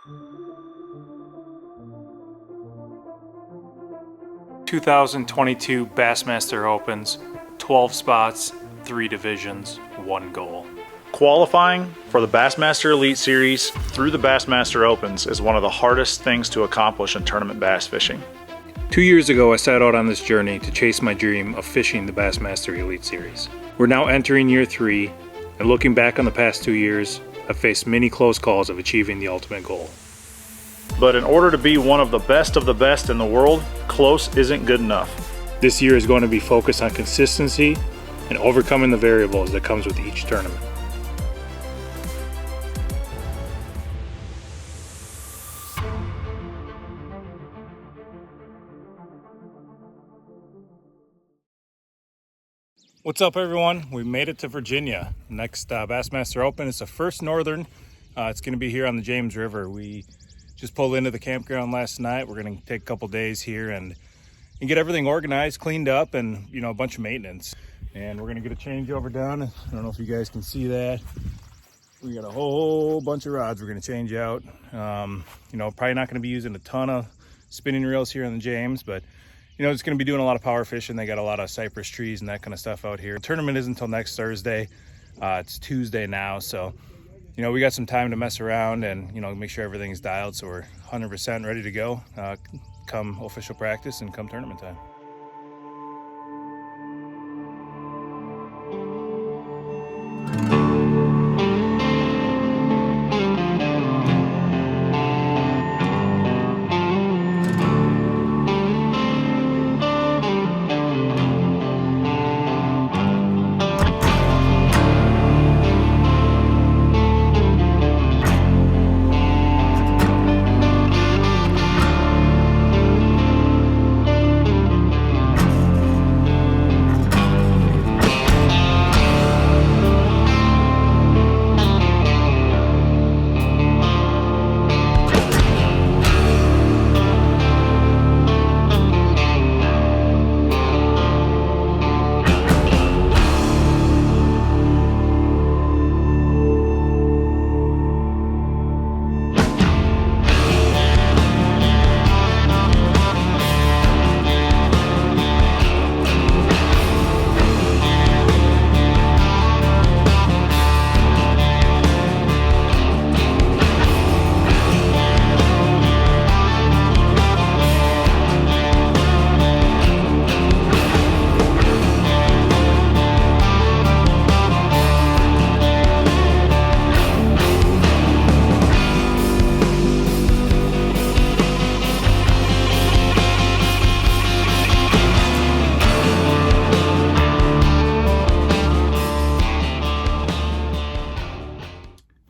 ...2022 Bassmaster Opens, 12 spots, 3 divisions, 1 goal. Qualifying for the Bassmaster Elite Series through the Bassmaster Opens is one of the hardest things to accomplish in tournament bass fishing. 2 years ago, I set out on this journey to chase my dream of fishing the Bassmaster Elite Series. We're now entering year 3, and looking back on the past 2 years, I've faced many close calls of achieving the ultimate goal. But in order to be one of the best in the world, close isn't good enough. This year is going to be focused on consistency and overcoming the variables that comes with each tournament. What's up, everyone? We made it to Virginia. Next Bassmaster Open. It's the first Northern. It's going to be here on the James River. We just pulled into the campground last night. We're going to take a couple days here and get everything organized, cleaned up, and a bunch of maintenance. And we're going to get a changeover done. I don't know if you guys can see that. We got a whole bunch of rods we're going to change out. Probably not going to be using a ton of spinning reels here on the James, but it's going to be doing a lot of power fishing. They got a lot of cypress trees and that kind of stuff out here. The tournament isn't until next Thursday. It's Tuesday now, so we got some time to mess around and make sure everything's dialed, so we're 100% ready to go come official practice and come tournament time.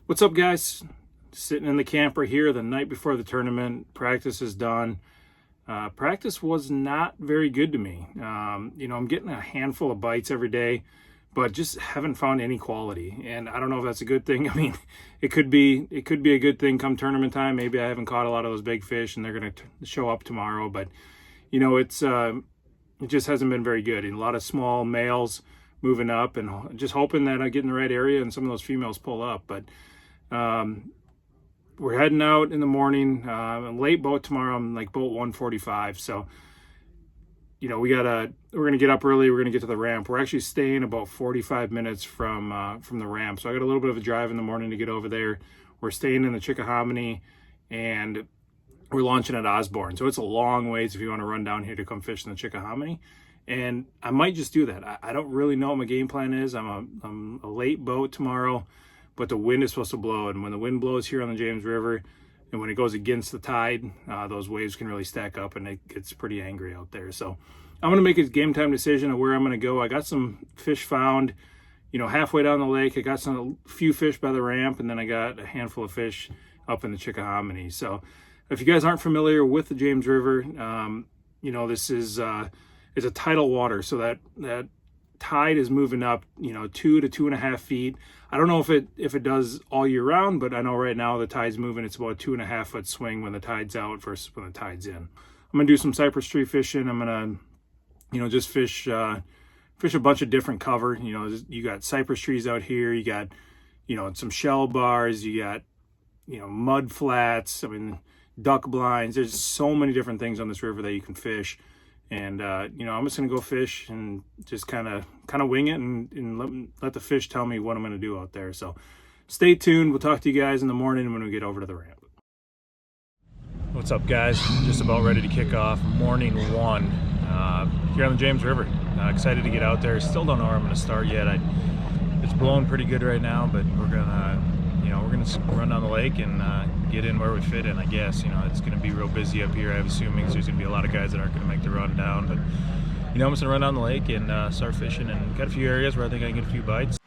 What's up, guys? Sitting in the camper here the night before the tournament. Practice is done. Practice was not very good to me. I'm getting a handful of bites every day, but just haven't found any quality. And I don't know if that's a good thing. I mean, it could be a good thing come tournament time. Maybe I haven't caught a lot of those big fish and they're going to show up tomorrow. But it just hasn't been very good. And a lot of small males moving up, and just hoping that I get in the right area and some of those females pull up. But we're heading out in the morning, late boat tomorrow. I'm like boat 145. So, we're going to get up early. We're going to get to the ramp. We're actually staying about 45 minutes from the ramp. So I got a little bit of a drive in the morning to get over there. We're staying in the Chickahominy and we're launching at Osborne. So it's a long ways if you want to run down here to come fish in the Chickahominy. And I might just do that. I don't really know what my game plan is. I'm a late boat tomorrow, but the wind is supposed to blow. And when the wind blows here on the James River, and when it goes against the tide, those waves can really stack up and it gets pretty angry out there. So I'm going to make a game time decision of where I'm going to go. I got some fish found, halfway down the lake. I got a few fish by the ramp, and then I got a handful of fish up in the Chickahominy. So if you guys aren't familiar with the James River, this is it's a tidal water. So that tide is moving up, 2 to 2.5 feet. I don't know if it does all year round, but I know right now the tide's moving. It's about a 2.5 foot swing when the tide's out versus when the tide's in. I'm gonna do some cypress tree fishing. I'm gonna, just fish a bunch of different cover. You got cypress trees out here. You got, some shell bars. You got, mud flats. I mean, duck blinds. There's so many different things on this river that you can fish. And I'm just gonna go fish and just kind of wing it and let the fish tell me what I'm gonna do out there. So stay tuned. We'll talk to you guys in the morning when we get over to the ramp. What's up, guys? Just about ready to kick off morning one here on the James River. Excited to get out there. Still don't know where I'm gonna start yet. It's blowing pretty good right now, but we're gonna run down the lake and get in where we fit in, I guess. It's gonna be real busy up here. I'm assuming there's gonna be a lot of guys that aren't gonna make the run down, but I'm just gonna run down the lake and start fishing, and got a few areas where I think I can get a few bites.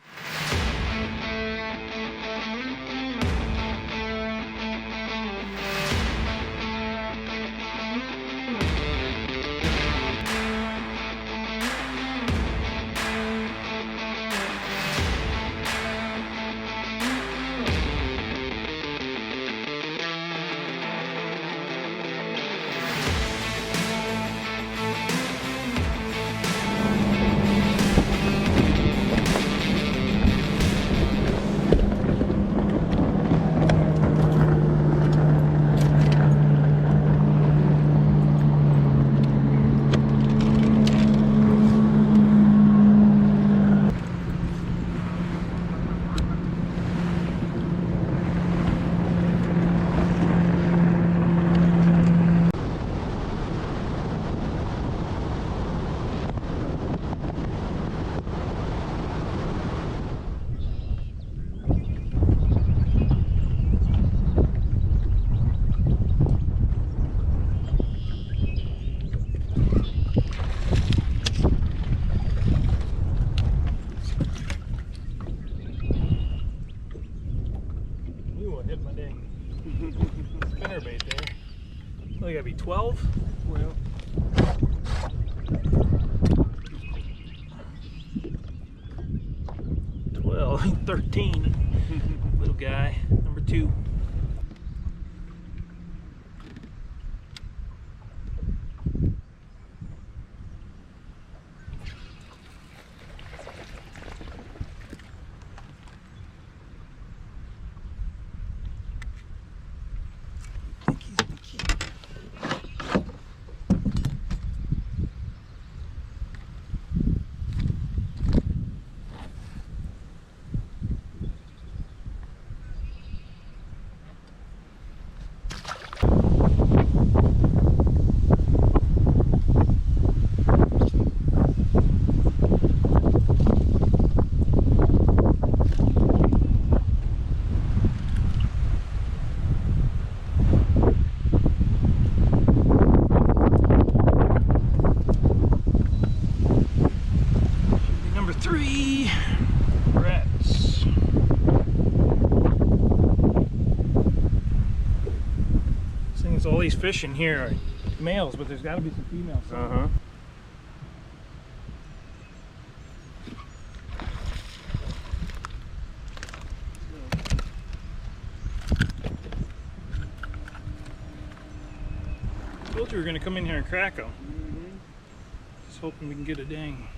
Spinnerbait there. Oh, you gotta be 12? Well, 12, 13. Little guy, number 2. Number 3, rats. Seeing all these fish in here are males, but there's got to be some females. Told you we were gonna come in here and crack them. Just hoping we can get a dang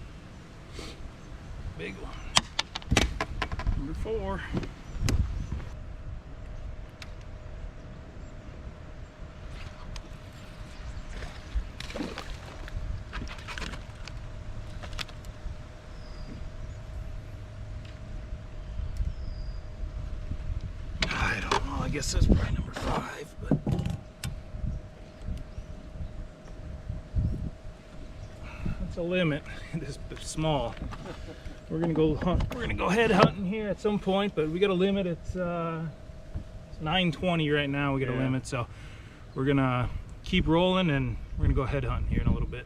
big one. Number 4. I don't know, I guess that's probably number 5, but that's a limit. This is small. We're gonna go hunt. We're gonna go head hunting here at some point, but we got a limit. It's 9:20 right now. We got a limit, so we're gonna keep rolling, and we're gonna go head hunting here in a little bit.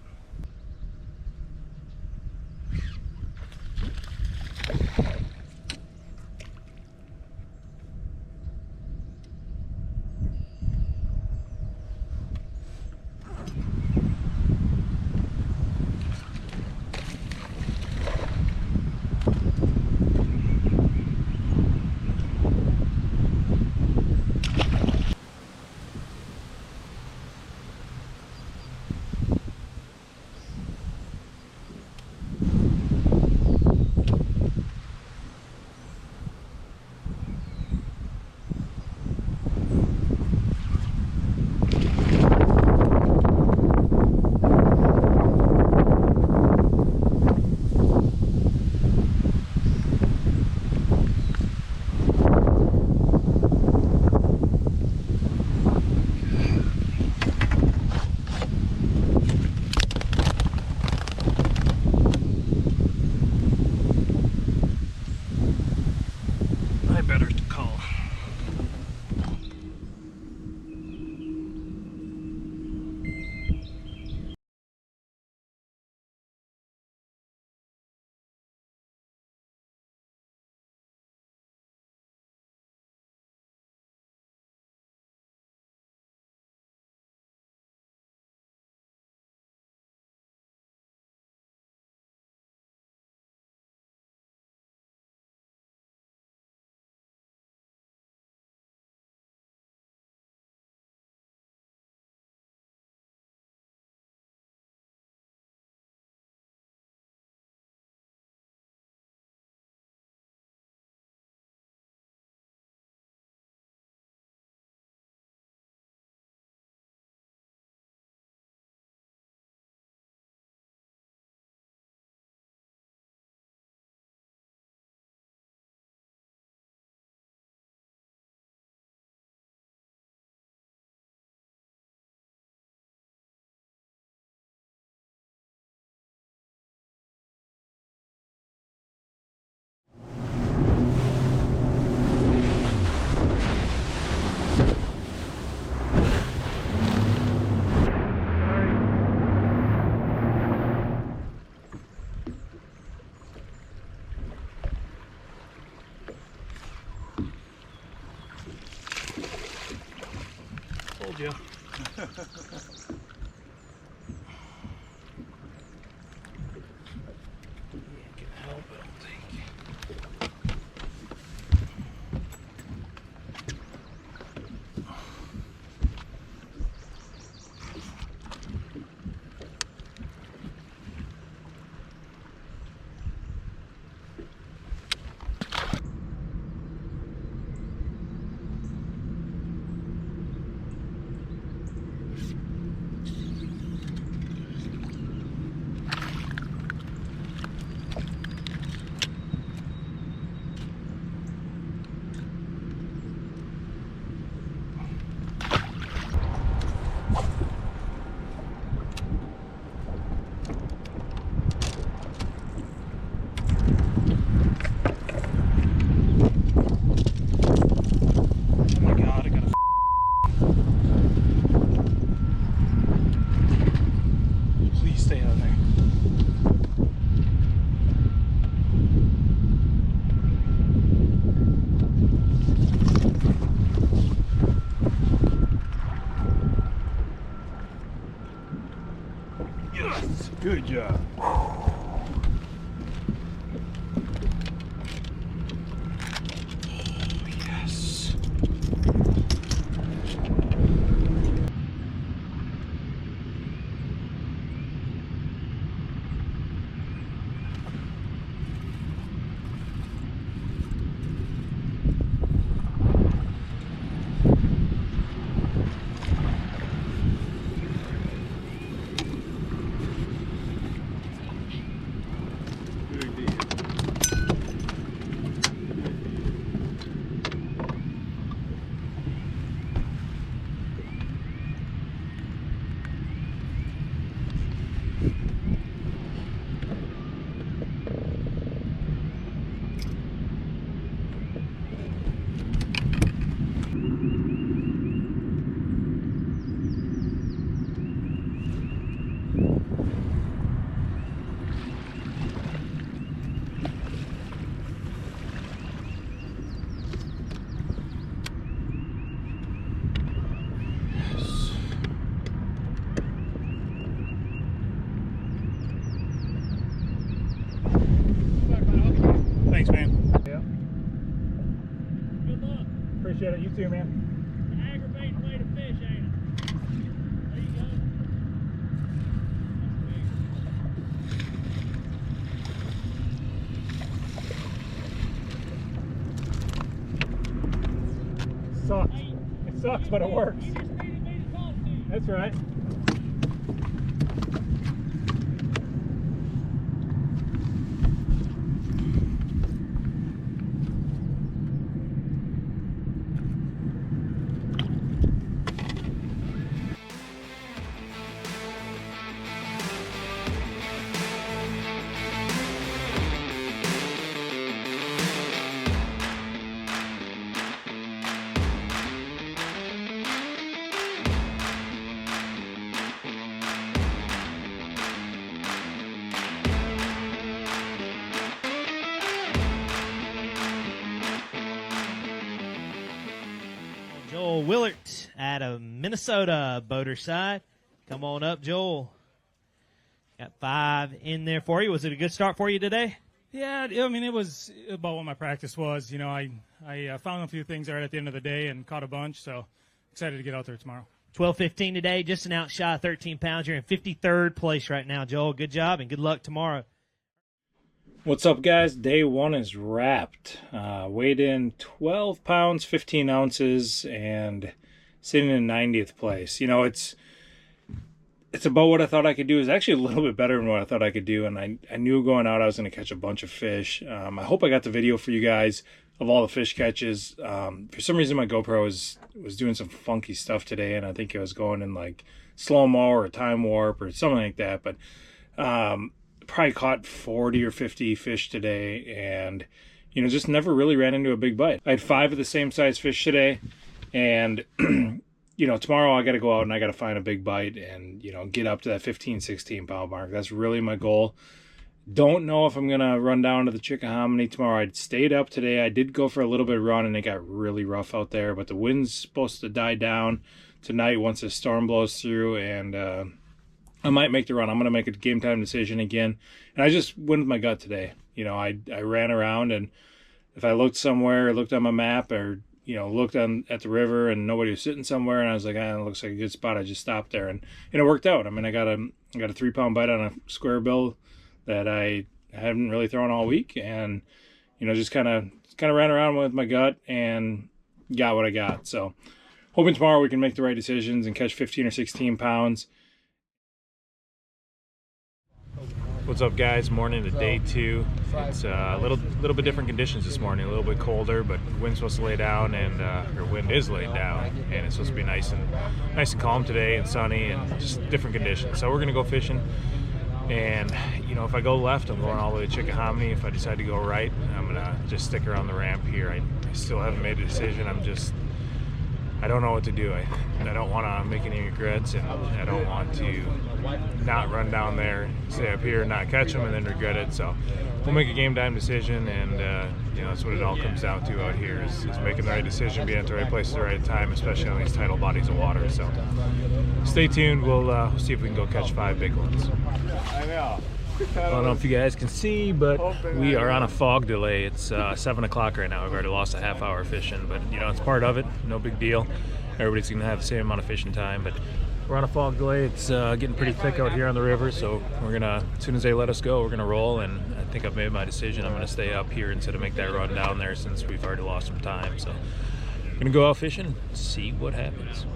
Told you. Good job. Yes. Thanks, man. Yeah. Good luck. Appreciate it. You too, man. Aggravating way to fish, ain't it? There you go. Sucks. Hey, It sucks, but it works. you just needed me to talk to you. That's right. Joel Willert out of Minnesota, boater side. Come on up, Joel. Got 5 in there for you. Was it a good start for you today? Yeah, I mean, it was about what my practice was. You know, I found a few things right at the end of the day and caught a bunch, so excited to get out there tomorrow. 12:15 today, just an ounce shy of 13 pounds. You're in 53rd place right now, Joel. Good job and good luck tomorrow. What's up, guys? Day 1 is wrapped. Weighed in 12 pounds, 15 ounces, and sitting in 90th place. You know, it's about what I thought I could do. It's actually a little bit better than what I thought I could do, and I knew going out I was going to catch a bunch of fish. I hope I got the video for you guys of all the fish catches. For some reason, my GoPro was doing some funky stuff today, and I think it was going in like slow-mo or time warp or something like that, but probably caught 40 or 50 fish today, and you know, just never really ran into a big bite. I had 5 of the same size fish today, and you know, tomorrow I got to go out and I got to find a big bite and, you know, get up to that 15-16 pound mark. That's really my goal. Don't know if I'm gonna run down to the Chickahominy tomorrow. I stayed up today. I did go for a little bit of run and it got really rough out there, but the wind's supposed to die down tonight once the storm blows through, and I might make the run. I'm going to make a game time decision again. And I just went with my gut today. You know, I ran around, and if I looked somewhere, looked on my map, or, you know, looked at the river and nobody was sitting somewhere, and I was like, it looks like a good spot, I just stopped there. And it worked out. I mean, I got a 3-pound bite on a square bill that I haven't really thrown all week, and, you know, just kind of ran around with my gut and got what I got. So hoping tomorrow we can make the right decisions and catch 15 or 16 pounds. What's up, guys? Morning to day 2. It's a little bit different conditions this morning. A little bit colder, but wind's supposed to lay down, and or wind is laid down, and it's supposed to be nice and calm today and sunny and just different conditions. So we're gonna go fishing, and you know, if I go left, I'm going all the way to Chickahominy. If I decide to go right, I'm gonna just stick around the ramp here. I still haven't made a decision. I don't know what to do. I don't want to make any regrets, and I don't want to not run down there, stay up here, not catch them, and then regret it. So we'll make a game time decision, and you know, that's what it all comes down to out here is making the right decision, being at the right place at the right time, especially on these tidal bodies of water. So stay tuned. We'll see if we can go catch 5 big ones. I don't know if you guys can see, but we are on a fog delay. It's 7 o'clock right now. We've already lost a half-hour fishing, but you know, it's part of it. No big deal. Everybody's gonna have the same amount of fishing time, but we're on a fog delay. It's getting pretty thick out here on the river, so we're gonna, as soon as they let us go, we're gonna roll. And I think I've made my decision. I'm gonna stay up here instead of make that run down there, since we've already lost some time. So I'm gonna go out fishing, see what happens.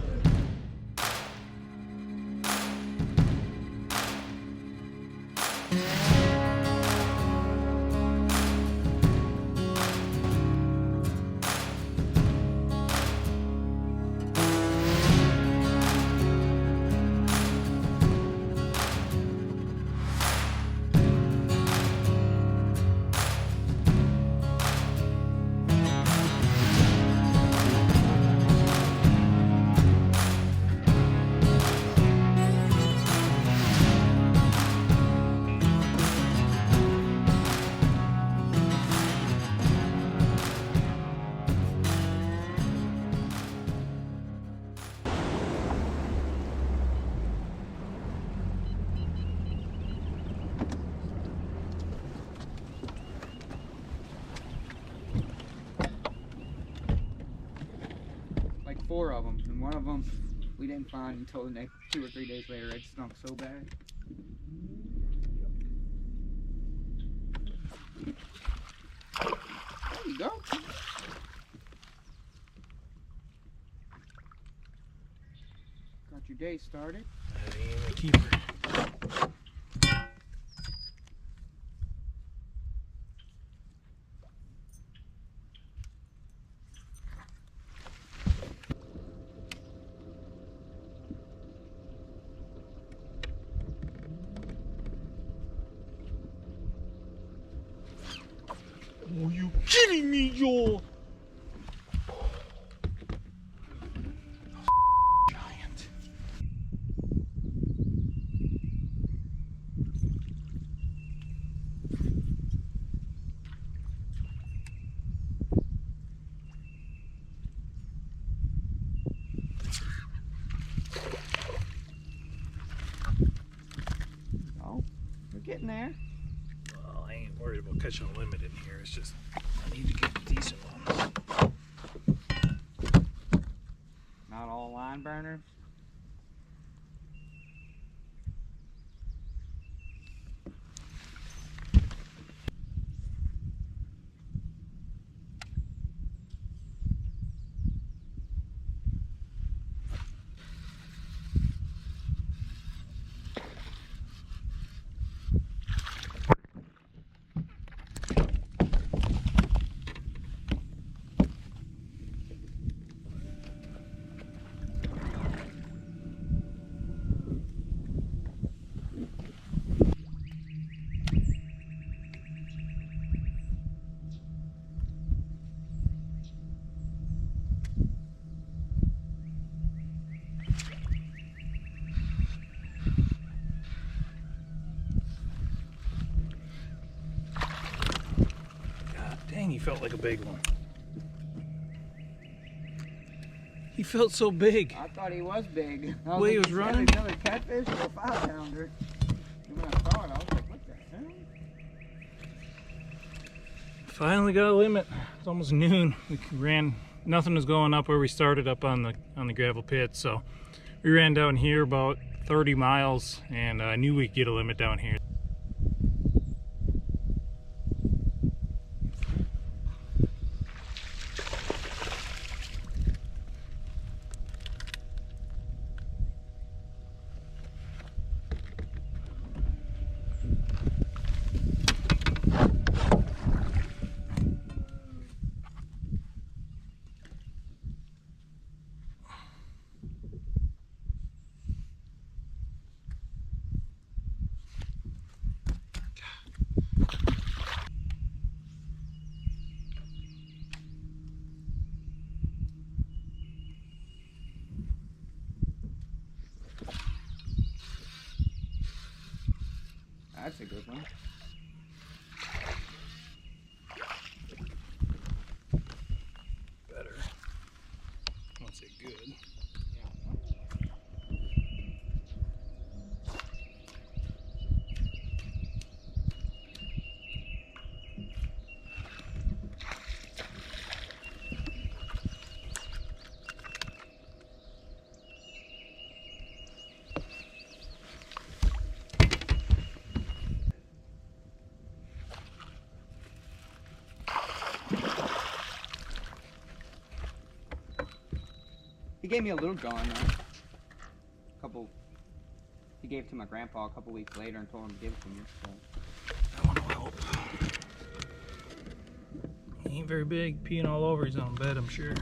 Like 4 of them, and one of them we didn't find until the next 2 or 3 days later. It stunk so bad. There you go. Got your day started. A keeper. Are you kidding me, Joel? Giant. Oh, we're getting there. Well, I ain't worried about catching a limit in here. It's just I need to get decent ones. Not all line burners. God dang, he felt like a big one. He felt so big. I thought he was big. The way he was running. Another catfish or a 5-pounder. And when I saw it, I was like, what the hell? Finally got a limit. It's almost noon. We ran, nothing was going up where we started up on the gravel pit, so we ran down here about 30 miles, and I knew we'd get a limit down here. That's a good one. Better. I won't say good. He gave me a little gone though. He gave it to my grandpa a couple weeks later and told him to give it to me. So. I want to help. He ain't very big, peeing all over his own bed, I'm sure.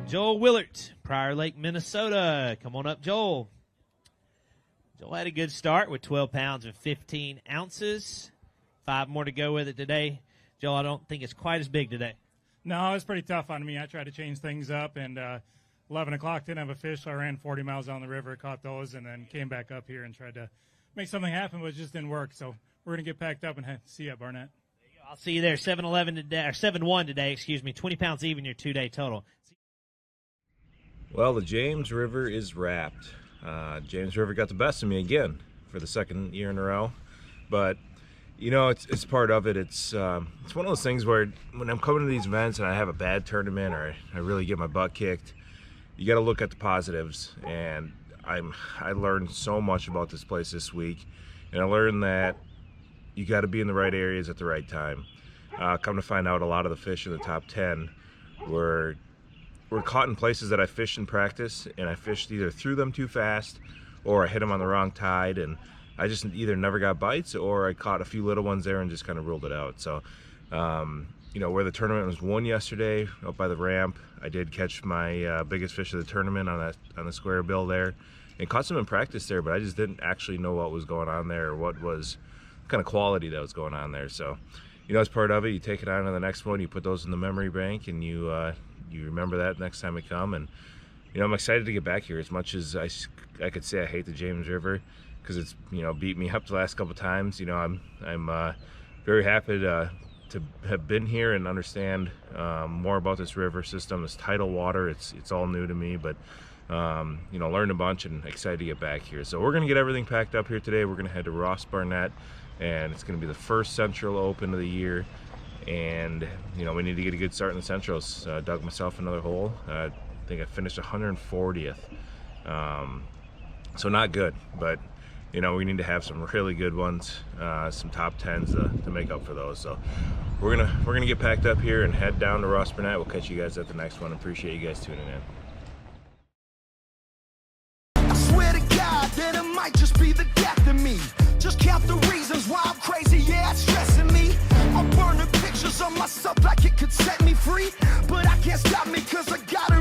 Joel Willert, Prior Lake, Minnesota. Come on up, Joel. Joel had a good start with 12 pounds and 15 ounces. 5 more to go with it today. Joel, I don't think it's quite as big today. No, it's pretty tough on me. I tried to change things up, and 11 o'clock didn't have a fish, so I ran 40 miles down the river, caught those, and then came back up here and tried to make something happen, but it just didn't work. So we're going to get packed up and see you at Barnett. I'll see you there. 7-11 today, or 7-1 today, excuse me. 20 pounds even your 2-day total. Well, the James River is wrapped. James River got the best of me again for the second year in a row. But, you know, it's part of it. It's one of those things where when I'm coming to these events and I have a bad tournament or I really get my butt kicked, you got to look at the positives. And I learned so much about this place this week. And I learned that you got to be in the right areas at the right time. Come to find out, a lot of the fish in the top 10 were caught in places that I fished in practice, and I fished either through them too fast or I hit them on the wrong tide, and I just either never got bites or I caught a few little ones there and just kind of ruled it out. So, you know, where the tournament was won yesterday, up by the ramp, I did catch my biggest fish of the tournament on the square bill there, and caught some in practice there, but I just didn't actually know what was going on there or what kind of quality that was going on there. So, you know, as part of it, you take it on to the next one, you put those in the memory bank, and you remember that next time we come. And you know, I'm excited to get back here. As much as I could say I hate the James River because it's, you know, beat me up the last couple times, you know, I'm very happy to have been here and understand more about this river system, this tidal water. It's all new to me, but you know, learned a bunch and excited to get back here. So we're gonna get everything packed up here today. We're gonna head to Ross Barnett, and it's gonna be the first Central Open of the year. And you know, we need to get a good start in the Centrals. Dug myself another hole. I think I finished 140th. So not good, but you know, we need to have some really good ones, some top 10s to make up for those. So we're gonna get packed up here and head down to Ross Barnett. We'll catch you guys at the next one. Appreciate you guys tuning in. I swear to God that it might just be the death of me. Just count the reasons why I'm crazy, yeah, it's stressing me. I'll burn a picture. pictures of myself like it could set me free. But I can't stop me cause I got a